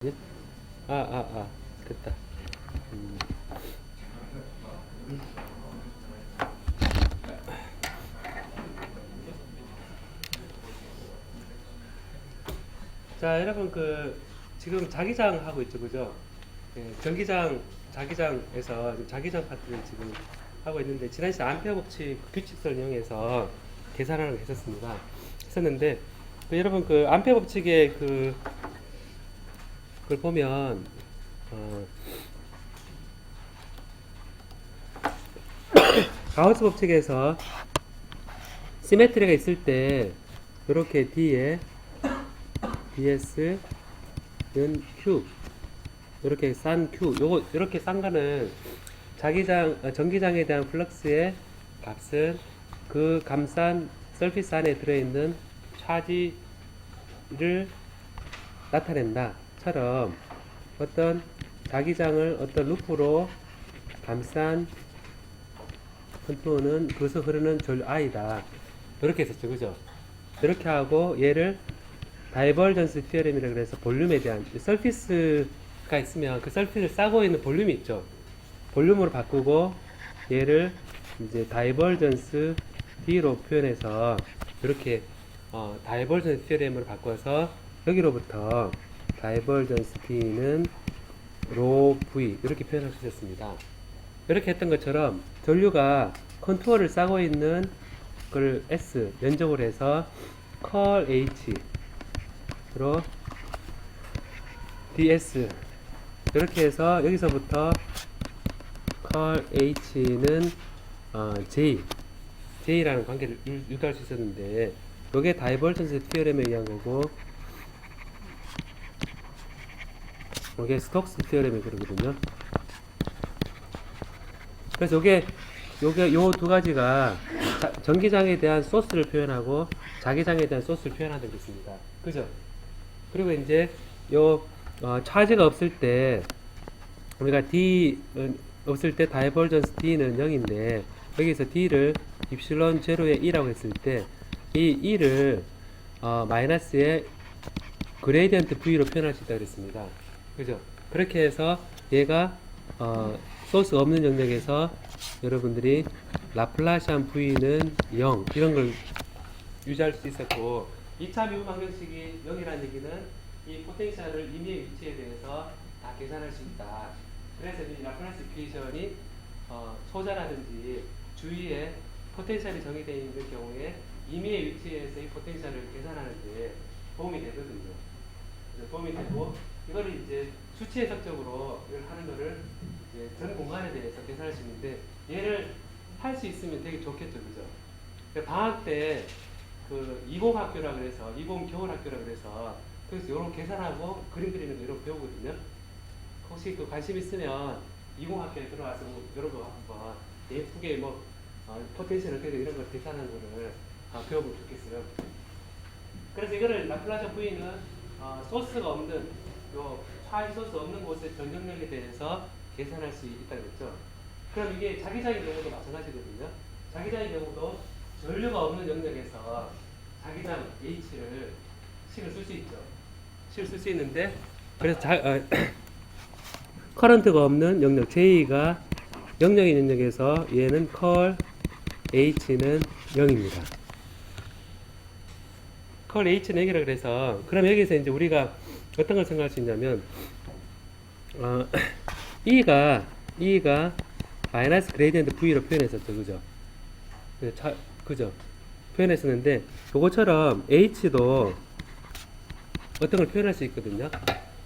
예? 됐다. 음. 자, 여러분 지금 자기장 하고 있죠, 그죠? 예, 전기장, 자기장에서 지금 자기장 파트를 지금 하고 있는데 지난 시간 암페어 법칙 규칙서를 이용해서 계산하는 걸 했었는데 여러분 암페어 법칙의 그걸 보면 어, 가우스 법칙에서 시메트리가 있을 때 이렇게 D에 ds는 q 이렇게 싼 q 요거 이렇게 싼 거는 전기장에 대한 플럭스의 값은 그 감싼 서피스 안에 들어있는 차지를 나타낸다처럼 어떤 자기장을 어떤 루프로 감싼 컨트롤은 그것을 흐르는 전류 I다. 이렇게 했었죠, 그죠? 이렇게 하고 얘를 다이버전스 티어렘이라 그래서 볼륨에 대한 서피스가 있으면 그 서피스를 싸고 있는 볼륨이 있죠. 볼륨으로 바꾸고 얘를 이제 다이버전스 D로 표현해서 이렇게 다이버전스 티어렘으로 바꿔서 여기로부터 다이버전스 D는 로 V 이렇게 표현할 수 있었습니다. 이렇게 했던 것처럼 전류가 컨투어를 싸고 있는 걸 S 면적으로 해서 컬 H 로 ds 이렇게 해서 여기서부터 컬 h는 j라는 관계를 유도할 수 있었는데 이게 다이버전스 티어렘에 의한 거고 이게 스톡스 티어렘이 그러거든요. 그래서 요 두 가지가 전기장에 대한 소스를 표현하고 자기장에 대한 소스를 표현하는 게 있습니다. 그죠? 그리고 이제 차지가 없을 때 우리가 D 없을 때 다이버전스 D는 0인데 여기서 D를 입실론 제로에 2라고 했을 때 이 2를 마이너스의 그레이디언트 V로 표현할 수 있다고 그랬습니다. 그죠? 그렇게 해서 얘가 소스 없는 영역에서 여러분들이 라플라시안 V는 0 이런 걸 유지할 수 있었고 2차 미분 방정식이 0이라는 얘기는 이 포텐셜을 임의의 위치에 대해서 다 계산할 수 있다. 그래서 이 라플라스 이퀘이션이 소자라든지 주위에 포텐셜이 정의되어 있는 경우에 임의의 위치에서 이 포텐셜을 계산하는 데 도움이 되거든요. 그래서 도움이 되고 이거를 이제 수치 해석적으로 이걸 하는 거를 이제 전 공간에 대해서 계산할 수 있는데 얘를 할 수 있으면 되게 좋겠죠, 그죠? 방학 때 20학교라 그래서 20 겨울학교라 그래서 그래서 이런 계산하고 그림 그리는 거 이런 거 배우거든요. 혹시 관심 있으면 20학교에 들어와서 이런 거 한번 예쁘게 포텐셜 어떻게 이런 거 계산하는 거를 배워보면 좋겠어요. 그래서 이거를 라플라시안 V는 소스가 없는 차이 소스 없는 곳의 전정력에 대해서 계산할 수 있다고 했죠. 그럼 이게 자기장의 경우도 마찬가지거든요. 자기장의 경우도 전류가 없는 영역에서 자기장 H를 식을 쓸 수 있죠. 식을 쓸 수 있는데 그래서 커런트가 없는 영역 J가 영역인 영역에서 얘는 컬 H는 0입니다. 컬 H는 0이라 그래서 그럼 여기서 이제 우리가 어떤 걸 생각할 수 있냐면 E가 마이너스 그레이디언트 V로 표현했었죠. 그죠? 그죠? 표현했었는데 요거처럼 H도 어떤 걸 표현할 수 있거든요.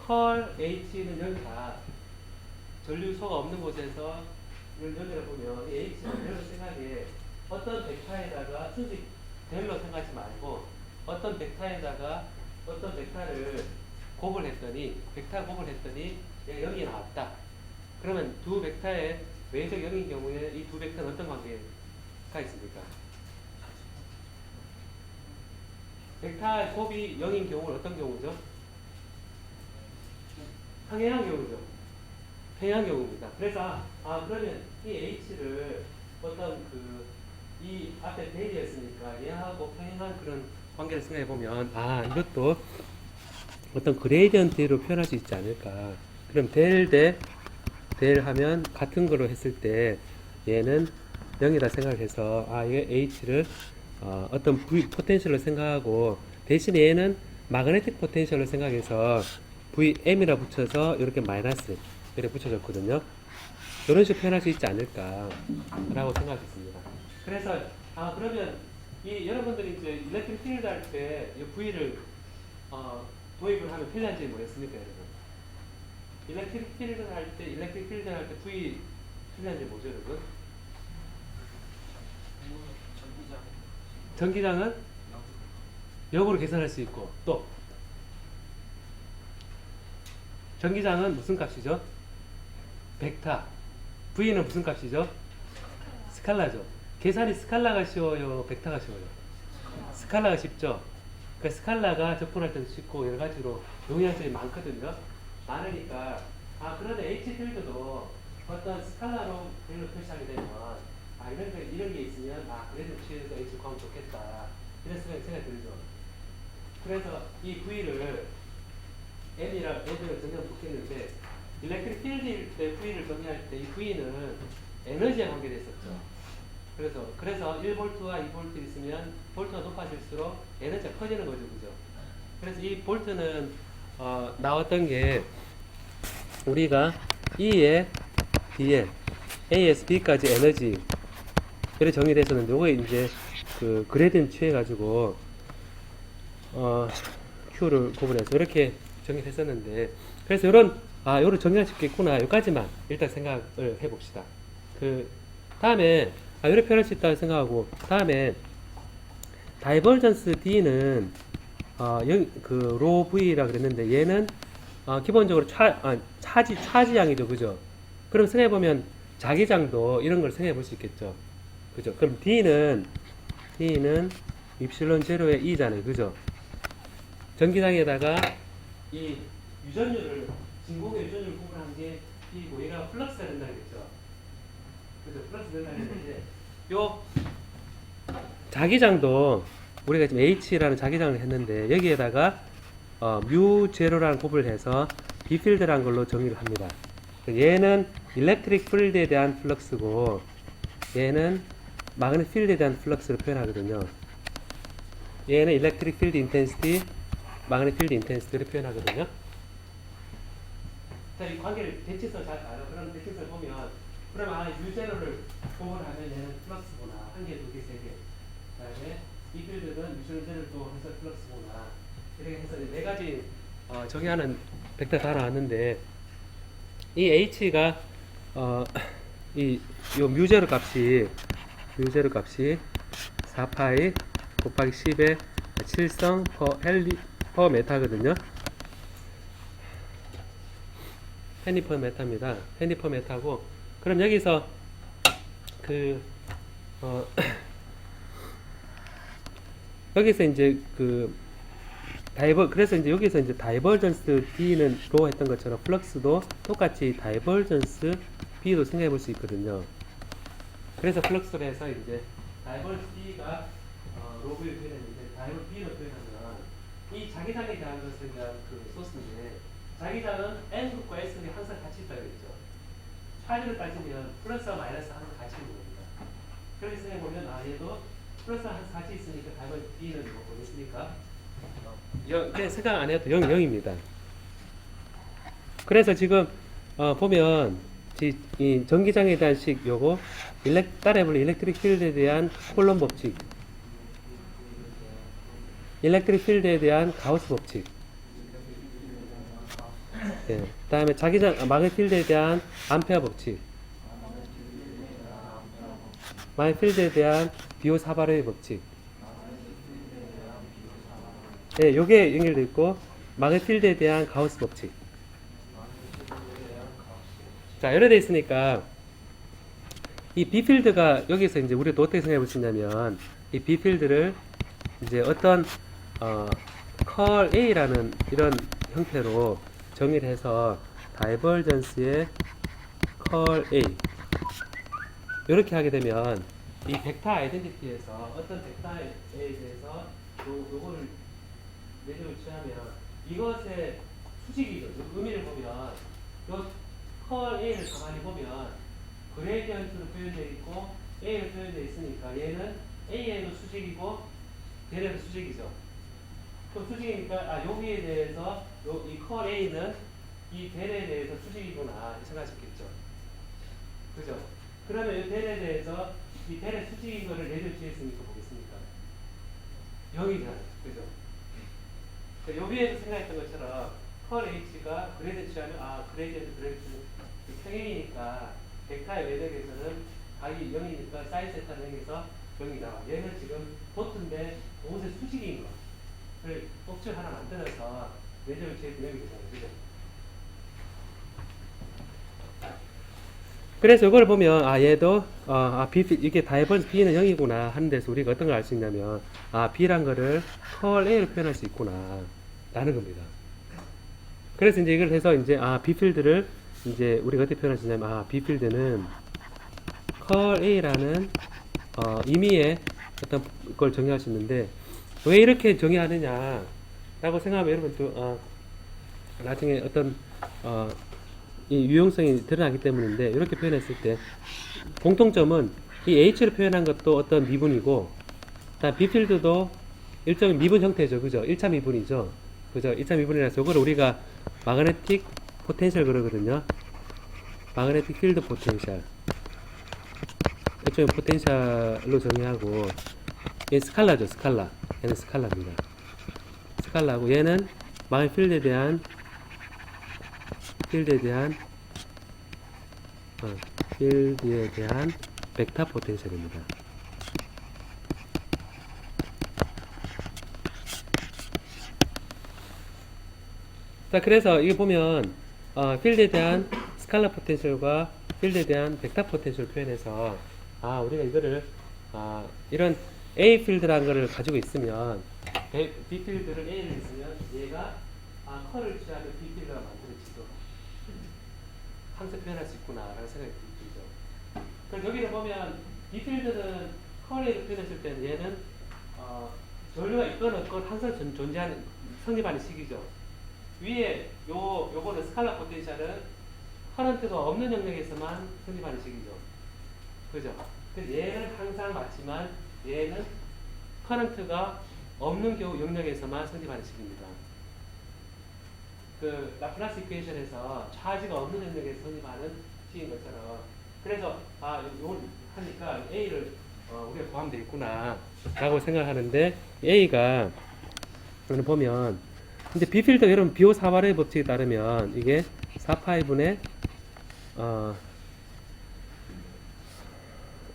컬 H는 여기다 전류소가 없는 곳에서 여기를 보면 H는 여러분 생각에 어떤 벡터에다가 순수 델로 생각하지 말고 어떤 벡터에다가 어떤 벡터를 곱을 했더니 얘가 0이 나왔다. 그러면 두 벡터의 외적 0인 경우에 이 두 벡터는 어떤 관계가 있습니까? 벡터 곱이 0인 경우는 어떤 경우죠? 평행한 경우죠. 평행한 경우입니다. 그래서 그러면 이 H를 어떤 이 앞에 대리였으니까 얘하고 평행한 그런 관계를 생각해 보면 이것도 어떤 그레이디언트로 표현할 수 있지 않을까. 그럼 델 하면 같은 거로 했을 때 얘는 0이다 생각해서 이게 H를 어떤 V 포텐셜로 생각하고 대신에 얘는 마그네틱 포텐셜로 생각해서 VM이라 붙여서 이렇게 마이너스 이렇게 붙여줬거든요. 이런 식으로 표현할 수 있지 않을까라고 생각했습니다. 그래서 그러면 이 여러분들이 이제 일렉트릭 필드 할 때 이 V를 도입을 하면 편리한 점이 뭐였습니까, 여러분? 일렉트릭 필드 할 때 V 편리한 점이 뭐죠, 여러분? 전기장은 역으로 계산할 수 있고 또 전기장은 무슨 값이죠? 벡터. V는 무슨 값이죠? 스칼라죠. 계산이 스칼라가 쉬워요? 벡터가 쉬워요? 스칼라가 쉽죠? 그 스칼라가 접근할 때도 쉽고 여러 가지로 용이한 점이 많거든요. 많으니까 그런데 H 필드도 어떤 스칼라로 별로 표시하게 되면 이런 게 있으면 그래도 취해서 H 구하면 좋겠다 이런 생각이 들죠. 그래서 이 V를 M이랑 M을 정리하면 좋겠는데 일렉트릭 필드일 때 V를 정리할 때 이 V는 에너지와 관계됐었죠. 그래서 1볼트와 2볼트 있으면 볼트가 높아질수록 에너지가 커지는 거죠, 그죠? 그래서 이 볼트는 나왔던 게 우리가 E에 B에 A에서 B까지 에너지 이렇게 정의됐었는데 요거 이제 그 그레디언트 취해가지고 Q를 구분해서 이렇게 정의됐었는데 그래서 요런 정리할 수 있겠구나 여기까지만 일단 생각을 해봅시다. 그 다음에 이렇게 표현할 수 있다고 생각하고 다음에 다이버전스 D는 로 V라 그랬는데 얘는 기본적으로 차지양이죠, 그죠? 그럼 생각해보면 자기장도 이런 걸 생각해 볼 수 있겠죠, 그죠? 그럼 D는 입실론 제로의 E잖아요, 그죠? 전기장에다가 이 유전율을 진공의 유전율을 구분한 게 D고 얘가 플럭스가 된다는 거죠, 그죠? 플러스 된다는 건데 요 자기장도 우리가 지금 H라는 자기장을 했는데 여기에다가 뮤 제로라는 곱을 해서 B 필드라는 걸로 정의를 합니다. 얘는 일렉트릭 필드에 대한 플럭스고 얘는 마그네틱 필드에 대한 플럭스를 표현하거든요. 얘는 일렉트릭 필드 인텐시티, 마그네틱 필드 인텐시티를 표현하거든요. 자, 이 관계를 대칭성 잘 알아. 그런 대칭성을 보면 그럼 U 제로를 구분하면 얘는 플럭스구나. 한 개, 두 개, 세 개. 그다음에 이 필드는 U 제로를 또 해서 플럭스구나. 이렇게 해서 네 가지 정의하는 벡터 다 나왔는데 이 H가 요 뮤제로 값이 4파이 곱하기 10의 7성 퍼 메타거든요. 펜니 퍼 메타입니다. 펜니 퍼 메타고 그럼 여기서 여기서 이제 그래서 이제 여기서 이제 다이버전스 D는 로 했던 것처럼 플럭스도 똑같이 다이버전스 B도 생각해 볼 수 있거든요. 그래서 플럭스를 해서 이제 다이버전스 D가 로그를 표현했는데 다이버전스 B로 표현하면 이 자기장에 대한 것에 대한 소스인데 자기장은 N극과 S극이 항상 같이 있다고 했죠. 차이를 따지면 플러스와 마이너스 항상 같이 있는 겁니다. 그렇게 생각해보면 얘도 플러스와 항상 같이 있으니까 다이버전스 B는 뭐겠습니까? 그냥 생각 안 해도 0입니다. 그래서 지금 보면 이 전기장에 대한 식 요거 따라해볼 일렉트릭 필드에 대한 콜롬 법칙, 일렉트릭 필드에 대한 가우스 법칙, 그다음에 자기장 마그네틱 필드에 대한 암페어 법칙, 마그네틱 필드에 대한 비오사바르의 법칙. 요게 연결되어 있고 마그네틱 필드에 대한 가우스 법칙. 자, 이렇게 되어 있으니까 이 B 필드가 여기서 이제 우리가 어떻게 생각해 볼 수 있냐면 이 B 필드를 이제 어떤 컬 A라는 이런 형태로 정의를 해서 다이버전스의 컬 A 이렇게 하게 되면 이 벡터 아이덴티티에서 어떤 벡터 A에 대해서 요거를 내적을 취하면 이것의 수직이죠. 의미를 보면 요컬 A를 가만히 보면 그레디언트로 표현되어 있고 A로 표현되어 있으니까 얘는 A에도 수직이고 델에도 수직이죠. 그 수직이니까 여기에 대해서 이컬 A는 이 델에 대해서 수직이구나 생각하셨겠죠. 그죠? 그러면 이 델에 대해서 이 델의 수직인 거를 내려치했으니까 보겠습니까? 0이잖아요. 그죠? 여기에서 생각했던 것처럼 컬 H가 그레이드 취하면 그레이드 평행이니까 벡터의 외적에서는 각이 0이니까 사인 세타 0에서 0이다. 얘는 지금 도트인데 그곳의 수직인 거를 꼭지를 하나 만들어서 외적을 취해서 0이 되잖아요. 그죠? 그래서 이걸 보면 얘도 이게 다이버스 B는 0이구나 하는 데서 우리가 어떤 걸 알 수 있냐면 B란 거를 컬 A로 표현할 수 있구나 라는 겁니다. 그래서 이제 이걸 해서 이제 B 필드를 이제 우리가 어떻게 표현할 수 있냐면 B 필드는 컬 A라는 임의의 어떤 걸 정의할 수 있는데 왜 이렇게 정의하느냐 라고 생각하면 여러분도 나중에 어떤 이 유용성이 드러나기 때문인데 이렇게 표현했을 때 공통점은 이 H를 표현한 것도 어떤 미분이고 B필드도 일종의 미분 형태죠. 그죠? 1차 미분이죠. 그죠? 1차 미분이라서 이걸 우리가 마그네틱 포텐셜 그러거든요. 마그네틱 필드 포텐셜 일종의 포텐셜로 정의하고 얘 스칼라죠. 스칼라. 얘는 스칼라입니다. 스칼라고 얘는 마그네틱 필드에 대한 벡터 포텐셜입니다. 자, 그래서 이게 보면 필드에 대한 스칼라 포텐셜과 필드에 대한 벡터 포텐셜을 표현해서 우리가 이거를 이런 A 필드라는 거를 가지고 있으면 B 필드를 A를 있으면 얘가 컬을 취하면 B 필드가 만들어지도록 항상 표현할 수 있구나라는 생각이 들죠. 그럼 여기를 보면 B 필드는 컬 A를 표현했을 때는 얘는 전류가 있건 없건 항상 존재하는 성립하는 식이죠. 위에 요거는 스칼라 포텐셜은 커런트가 없는 영역에서만 성립하는 식이죠. 그죠? 그래서 얘는 항상 맞지만 얘는 커런트가 없는 영역에서만 성립하는 식입니다. 그 라플라스 이퀘이션에서 차지가 없는 영역에서 성립하는 식인 것처럼 그래서 요걸 하니까 A를 우리가 포함되어 있구나 라고 생각하는데 A가 보면 이제 B 필드 여러분 비오 사발의 법칙에 따르면 이게 4파이분의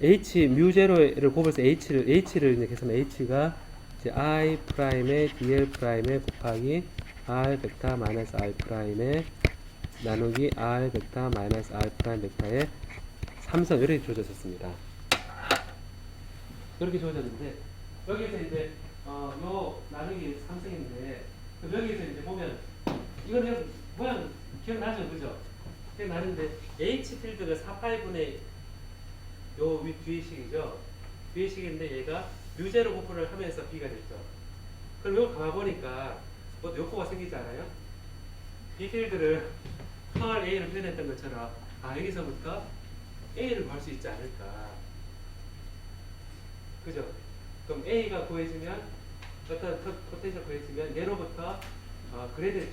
H 뮤 제로를 곱해서 H를 이제 계산하면 H가 이제 I 프라임의 DL 프라임의 곱하기 R 벡터 마이너스 R 프라임의 나누기 R 벡터 마이너스 R 프라임 벡터의 3선 이렇게 주어졌습니다. 이렇게 주어졌는데 여기서 이제 요 나누기 3승인데 여기서 이제 보면 이거는 모양 기억나죠, 그죠? 기억나는데 H 필드가 4파이분의 요 뒤의 식이죠. 뒤의 식인데 얘가 유제로 곱을 하면서 B가 됐죠. 그럼 이거 가만보니까 뭐 욕구가 생기지 않아요? B 필드를 컬 A를 표현했던 것처럼 여기서부터 A를 구할 수 있지 않을까. 그죠? 그럼 A가 구해지면 어떤 포텐셜 구해지면 얘로부터 그레이드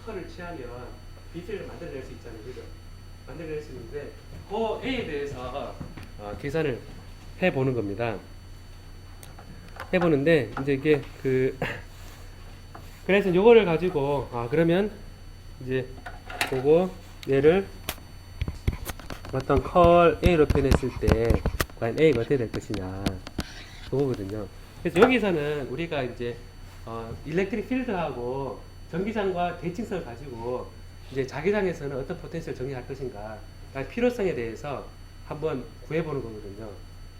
컬을 취하면 B 필드를 만들어낼 수 있잖아요. 그죠? 만들어낼 수 있는데 그 A에 대해서 계산을 해보는 겁니다. 해보는데 이제 이게 그래서 요거를 가지고 그러면 이제 보고 얘를 어떤 컬 A로 표현했을 때 과연 A가 어떻게 될 것이냐 그거거든요. 그래서 여기서는 우리가 이제 일렉트릭 필드하고 전기장과 대칭성을 가지고 이제 자기장에서는 어떤 포텐셜을 정의할 것인가 필요성에 대해서 한번 구해보는 거거든요.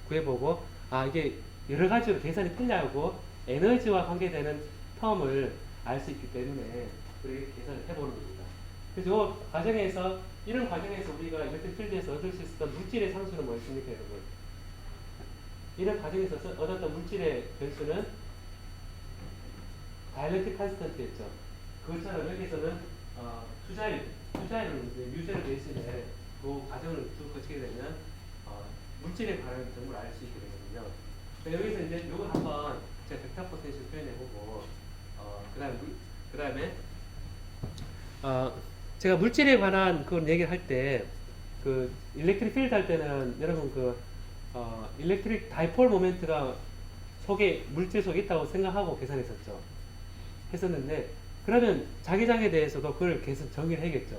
구해보고 이게 여러 가지로 계산이 편리하고 에너지와 관계되는 텀을 알 수 있기 때문에 우리가 계산을 해보는 겁니다. 그래서 이 과정에서 이런 과정에서 우리가 일렉트릭 필드에서 얻을 수 있었던 물질의 상수는 뭐였습니까, 여러분? 이런 과정에서 얻었던 물질의 변수는 다이렉트릭 컨스턴트였죠. 그것처럼 여기서는 투자율 유제를 대신에 그 과정을 쭉 거치게 되면 물질에 관한 정보를 알 수 있게 되거든요. 여기서 이제 요거 한번 제가 벡터 포텐셜 표현해보고 그다음에 제가 물질에 관한 그런 얘기를 할 때 그 일렉트릭 필드 할 때는 여러분 일렉트릭 다이폴 모멘트가 물질 속에 있다고 생각하고 했었는데 그러면 자기장에 대해서도 그걸 계속 정의를 해야겠죠.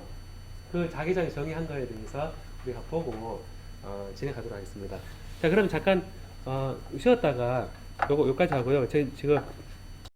그 자기장 정의한 거에 대해서 우리가 보고 진행하도록 하겠습니다. 자, 그럼 잠깐 쉬었다가 요까지 하고요. 지금